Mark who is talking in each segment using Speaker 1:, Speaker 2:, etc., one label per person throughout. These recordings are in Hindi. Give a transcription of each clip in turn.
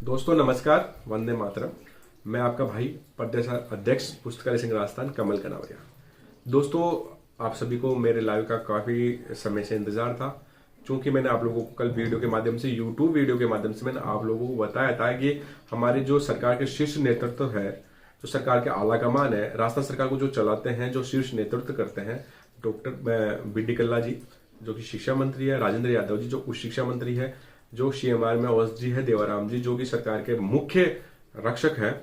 Speaker 1: दोस्तों नमस्कार, वंदे मातरम। मैं आपका भाई प्रदेश अध्यक्ष पुस्तकालय संघ राजस्थान कमल कनावरिया। दोस्तों, आप सभी को मेरे लाइव का काफी समय से इंतजार था, क्योंकि मैंने आप लोगों को कल वीडियो के माध्यम से, यूट्यूब वीडियो के माध्यम से मैंने आप लोगों को बताया था कि हमारे जो सरकार के शीर्ष नेतृत्व है, जो सरकार के आला कमान है, राजस्थान सरकार को जो चलाते हैं, जो शीर्ष नेतृत्व करते हैं, डॉक्टर बी.डी. कल्ला जी जो कि शिक्षा मंत्री है, राजेंद्र यादव जी जो उच्च शिक्षा मंत्री है, जो CMR में अवस्थ जी है, देवाराम जी जो कि सरकार के मुख्य रक्षक हैं,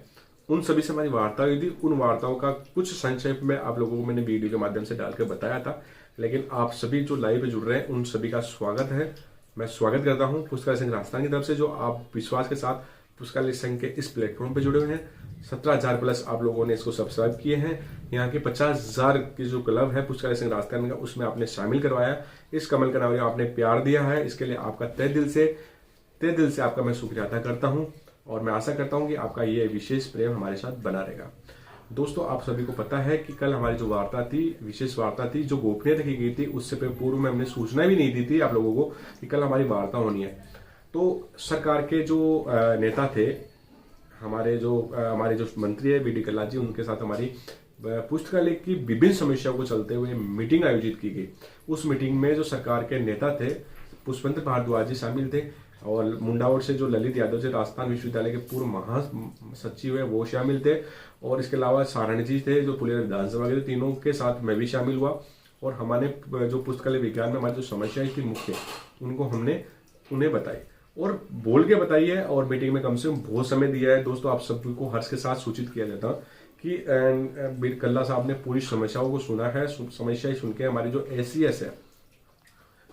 Speaker 1: उन सभी से हमारी वार्ता हुई थी। उन वार्ताओं का कुछ संक्षेप में आप लोगों को मैंने वीडियो के माध्यम से डालकर बताया था, लेकिन आप सभी जो लाइव पे जुड़ रहे हैं उन सभी का स्वागत है। मैं स्वागत करता हूं पुस्तकालय संघ राजस्थान की तरफ से, जो आप विश्वास के साथ पुस्तकालय संघ के इस प्लेटफॉर्म पे जुड़े हुए हैं। 17,000 प्लस आप लोगों ने इसको सब्सक्राइब किए हैं। यहाँ के 50,000 की जो क्लब है पुस्तकालय संघ राजस्थान का, उसमें आपने शामिल करवाया। इस कमल कनावरिया आपने प्यार दिया है, इसके लिए आपका तहे दिल से आपका मैं शुक्रिया अदा करता हूं, और मैं आशा करता हूं कि आपका ये विशेष प्रेम हमारे साथ बना रहेगा। दोस्तों, आप सभी को पता है कि कल हमारी जो वार्ता थी, विशेष वार्ता थी, जो गोपनीय रखी गई थी, उससे पूर्व में हमने सूचना भी नहीं दी थी आप लोगों को कि कल हमारी वार्ता होनी है। तो सरकार के जो नेता थे, हमारे जो मंत्री है बी.डी. कल्ला जी, उनके साथ हमारी पुस्तकालय की विभिन्न समस्याओं को चलते हुए मीटिंग आयोजित की गई। उस मीटिंग में जो सरकार के नेता थे, पुष्पेंद्र भारद्वाज जी शामिल थे, और मुंडावट से जो ललित यादव जी राजस्थान विश्वविद्यालय के पूर्व महासचिव है वो शामिल थे, और इसके अलावा सारण जी थे जो पुलिया विधानसभा के, तीनों के साथ मैं भी शामिल हुआ। और हमारे जो पुस्तकालय विज्ञान में हमारी जो समस्याएं थी मुख्य, उनको हमने उन्हें बताई और बोल के बताई है, और मीटिंग में कम से कम बहुत समय दिया है। दोस्तों, आप सभी को हर्ष के साथ सूचित किया जाता कि कल्ला साहब ने पूरी समस्याओं को सुना है। समस्याएं सुन के हमारे जो ACS है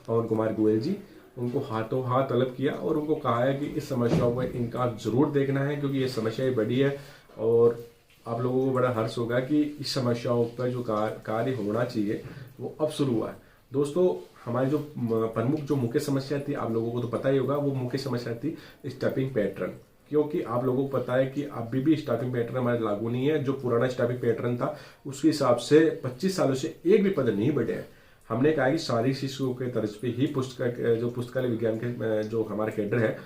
Speaker 1: पवन कुमार गोयल जी, उनको हाथों हाथ तलब किया और उनको कहा है कि इस समस्याओं पर इनका जरूर देखना है, क्योंकि ये समस्याएं बड़ी है, और आप लोगों को बड़ा हर्ष होगा कि इस समस्याओं पर जो कार्य होना चाहिए वो अब शुरू हुआ है। दोस्तों, हमारी जो प्रमुख जो मुख्य समस्या थी, आप लोगों को तो पता ही होगा, वो मुख्य समस्या थी स्टाफिंग पैटर्न। क्योंकि आप लोगों को पता है कि अभी भी स्टाफिंग पैटर्न हमारे लागू नहीं है। जो पुराना स्टाफिंग पैटर्न था उसके हिसाब से 25 सालों से एक भी पद नहीं बढ़े हैं। हमने कहा कि सारी शिशुओं के तर्ज पे ही पुस्तकालय विज्ञान के जो हमारे कैडर है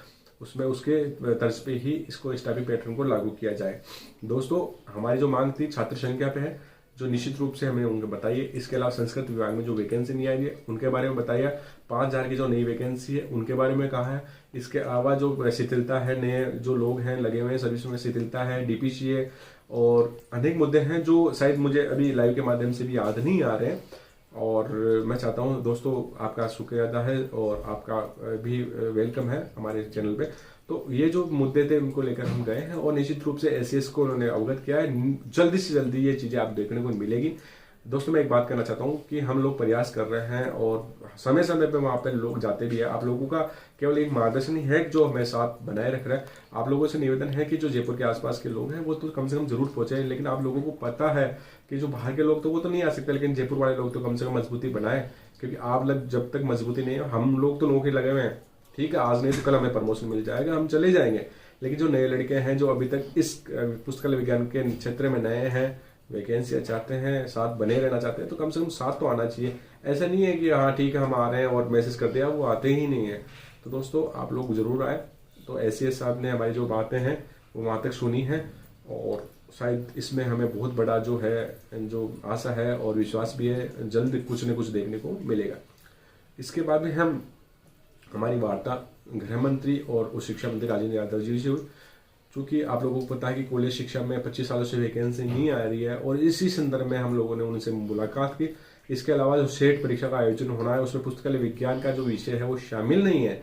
Speaker 1: उसमें उसके तर्ज पे ही इसको स्टाफिंग पैटर्न को लागू किया जाए। दोस्तों, हमारी जो मांग थी छात्र संख्या पे है, जो निश्चित रूप से हमें उनको बताइए। इसके अलावा संस्कृत विभाग में जो वैकेंसी नहीं आई है उनके बारे में बताइए। 5,000 की जो नई वैकेंसी है उनके बारे में कहा है। इसके अलावा जो शिथिलता है, नए जो लोग हैं लगे हुए हैं सर्विस में, शिथिलता है, DPCA और अनेक मुद्दे हैं जो शायद मुझे अभी लाइव के माध्यम से भी याद नहीं आ रहे हैं। और मैं चाहता हूं दोस्तों, आपका शुक्रिया अदा है और आपका भी वेलकम है हमारे चैनल पे। तो ये जो मुद्दे थे उनको लेकर हम गए हैं, और निश्चित रूप से ACS को उन्होंने अवगत किया है। जल्दी से जल्दी ये चीजें आप देखने को मिलेगी। दोस्तों, मैं एक बात कहना चाहता हूं कि हम लोग प्रयास कर रहे हैं और समय समय पे वहां पे लोग जाते भी है। आप लोगों का केवल एक मार्गदर्शन ही है जो हमें साथ बनाए रख रहा है। आप लोगों से निवेदन है कि जो जयपुर के आसपास के लोग हैं वो तो कम से कम जरूर पहुंचे, लेकिन आप लोगों को पता है कि जो बाहर के लोग तो वो तो नहीं आ सकते, लेकिन जयपुर वाले लोग तो कम से कम मजबूती बनाए, क्योंकि आप लोग जब तक मजबूती नहीं है, हम लोग तो नौकरी लगे हुए हैं, ठीक है, आज नहीं तो कल हमें प्रमोशन मिल जाएगा, हम चले जाएंगे। लेकिन जो नए लड़के हैं जो अभी तक इस पुस्तकालय विज्ञान के क्षेत्र में नए हैं, वैकेंसी चाहते हैं, साथ बने रहना चाहते हैं, तो कम से कम साथ तो आना चाहिए। ऐसा नहीं है कि हाँ ठीक है हम आ रहे हैं और मैसेज कर दिया, वो आते ही नहीं है। तो दोस्तों, आप लोग जरूर आए। तो ACS साहब ने हमारी जो बातें हैं वो वहां तक सुनी है, और शायद इसमें हमें बहुत बड़ा जो है जो आशा है और विश्वास भी है, जल्द कुछ न कुछ देखने को मिलेगा। इसके बाद में हमारी वार्ता गृह मंत्री और उच्च शिक्षा मंत्री राजेंद्र यादव जी से हुई। चूंकि आप लोगों को पता है कि कॉलेज शिक्षा में 25 सालों से वैकेंसी नहीं आ रही है, और इसी संदर्भ में हम लोगों ने उनसे मुलाकात की। इसके अलावा जो सेट परीक्षा का आयोजन होना है उसमें पुस्तकालय विज्ञान का जो विषय है वो शामिल नहीं है,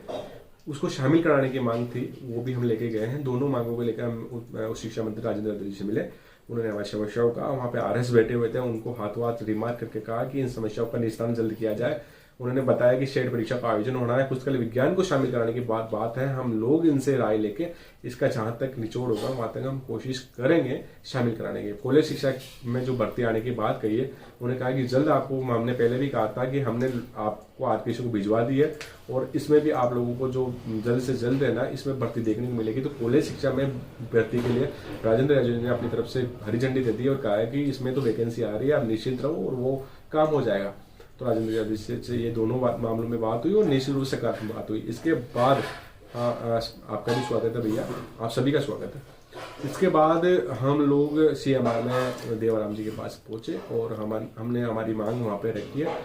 Speaker 1: उसको शामिल कराने की मांग थी, वो भी हम लेके गए हैं। दोनों मांगों को लेकर हम उच्च शिक्षा मंत्री राजेंद्र यादव जी से मिले। उन्होंने हमारी समस्याओं का, वहाँ पे RS बैठे हुए थे, उनको हाथों हाथ रिमार्क करके कहा कि इन समस्याओं का निस्तारण जल्द किया जाए। उन्होंने बताया कि सेट परीक्षा का आयोजन होना है, पुस्तकालय विज्ञान को शामिल कराने की बात है। हम लोग इनसे राय लेके इसका जहां तक निचोड़ होगा वहां तक हम कोशिश करेंगे शामिल कराने की। कॉलेज शिक्षा में जो भर्ती आने की बात कही है, उन्होंने कहा कि जल्द आपको, हमने पहले भी कहा था कि हमने आपको RPSO को भिजवा दी है, और इसमें भी आप लोगों को जो जल्द से जल्द है ना इसमें भर्ती देखने को मिलेगी। तो कॉलेज शिक्षा में भर्ती के लिए राजेंद्र यादव जी ने अपनी तरफ से हरी झंडी दे दी और कहा है कि इसमें तो वैकेंसी आ रही है, आप निश्चिंत रहो और वो काम हो जाएगा। तो राजेंद्र यादव से ये दोनों मामलों में बात हुई और निश्चित रूप से सकारात्मक बात हुई। इसके बाद हाँ, आपका भी स्वागत है भैया, आप सभी का स्वागत है। इसके बाद हम लोग CMR में देवाराम जी के पास पहुंचे और हमने हमारी मांग वहाँ पे रखी है।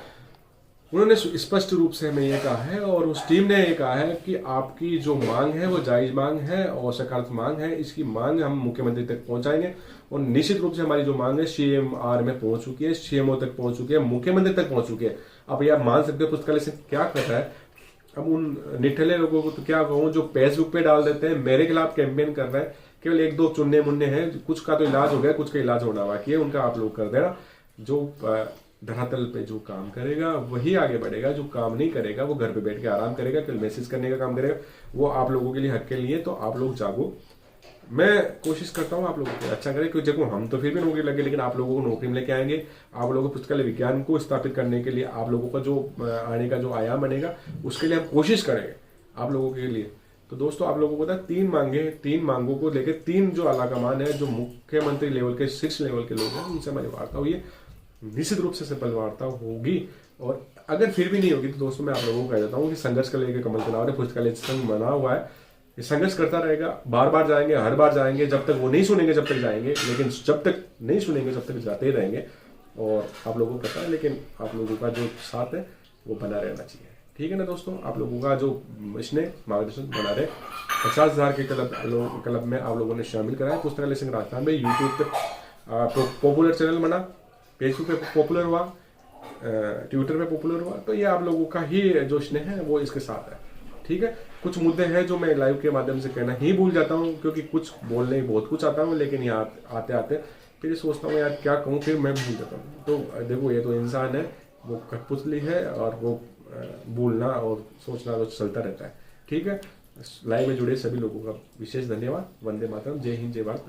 Speaker 1: उन्होंने स्पष्ट रूप से हमें ये कहा है और उस टीम ने ये कहा है कि आपकी जो मांग है वो जायज मांग है और सकारात्मक मांग है। इसकी मांग हम मुख्यमंत्री तक पहुंचाएंगे और निश्चित रूप से हमारी जो मांग है CMR में पहुंच चुकी है, CMO तक पहुंच चुकी है, मुख्यमंत्री तक पहुंच चुकी है। अब ये आप मान सकते हो पुस्तकालय से क्या कर रहा है। अब उन निठले लोगों को तो क्या कहूँ जो फेसबुक पे डाल देते हैं मेरे खिलाफ कैंपेन कर रहे हैं, केवल एक दो चुनने मुन्ने हैं, कुछ का तो इलाज हो गया, कुछ का इलाज होना बाकी है, उनका आप लोग कर देना। जो धरातल पे जो काम करेगा वही आगे बढ़ेगा, जो काम नहीं करेगा वो घर पे बैठ के आराम करेगा, केवल मैसेज करने का काम करेगा। वो आप लोगों के लिए हक के लिए, तो आप लोग जागो। मैं कोशिश करता हूँ आप लोगों को अच्छा करें, क्योंकि देखो हम तो फिर भी नौकरी लगे, लेकिन आप लोगों को नौकरी में लेके आएंगे। आप लोगों को पुस्तकालय विज्ञान को स्थापित करने के लिए आप लोगों का जो आने का जो आयाम बनेगा उसके लिए हम कोशिश करेंगे आप लोगों के लिए। तो दोस्तों आप लोगों को पता है 3 मांगों को लेकर 3 जो आला कमान है, जो मुख्यमंत्री लेवल के 6 लेवल के लोग हैं, उनसे हमारी वार्ता हुई है। निश्चित रूप से सफल वार्ता होगी और अगर फिर भी नहीं होगी तो दोस्तों मैं आप लोगों को कह देता हूँ कि संघर्ष का लेकर कमल कनावरे पुस्तकालय संघ बना हुआ है। ये संघर्ष करता रहेगा, बार बार जाएंगे, हर बार जाएंगे, जब तक वो नहीं सुनेंगे जब तक जाएंगे, लेकिन जब तक नहीं सुनेंगे जब तक जाते ही रहेंगे। और आप लोगों को पता है, लेकिन आप लोगों का जो साथ है वो बना रहना चाहिए। ठीक है ना दोस्तों, आप लोगों का जो इसने मार्गदर्शन बना रहे। 50,000 के क्लब में आप लोगों ने शामिल कराया। पुस्तकालय संघ राजस्थान में यूट्यूब पे पॉपुलर चैनल बना, फेसबुक पे पॉपुलर हुआ, ट्विटर पे पॉपुलर हुआ। तो ये आप लोगों का ही जो स्नेह है वो इसके साथ है। ठीक है, कुछ मुद्दे हैं जो मैं लाइव के माध्यम से कहना ही भूल जाता हूँ, क्योंकि कुछ बोलने बहुत कुछ आता हूँ, लेकिन यहाँ आते आते फिर ये सोचता हूँ यार क्या कहूँ, फिर मैं भूल जाता हूँ। तो देखो ये तो इंसान है, वो कठपुतली है और वो भूलना और सोचना तो चलता रहता है। ठीक है, लाइव में जुड़े सभी लोगों का विशेष धन्यवाद। वंदे मातरम, जय हिंद, जय भारत।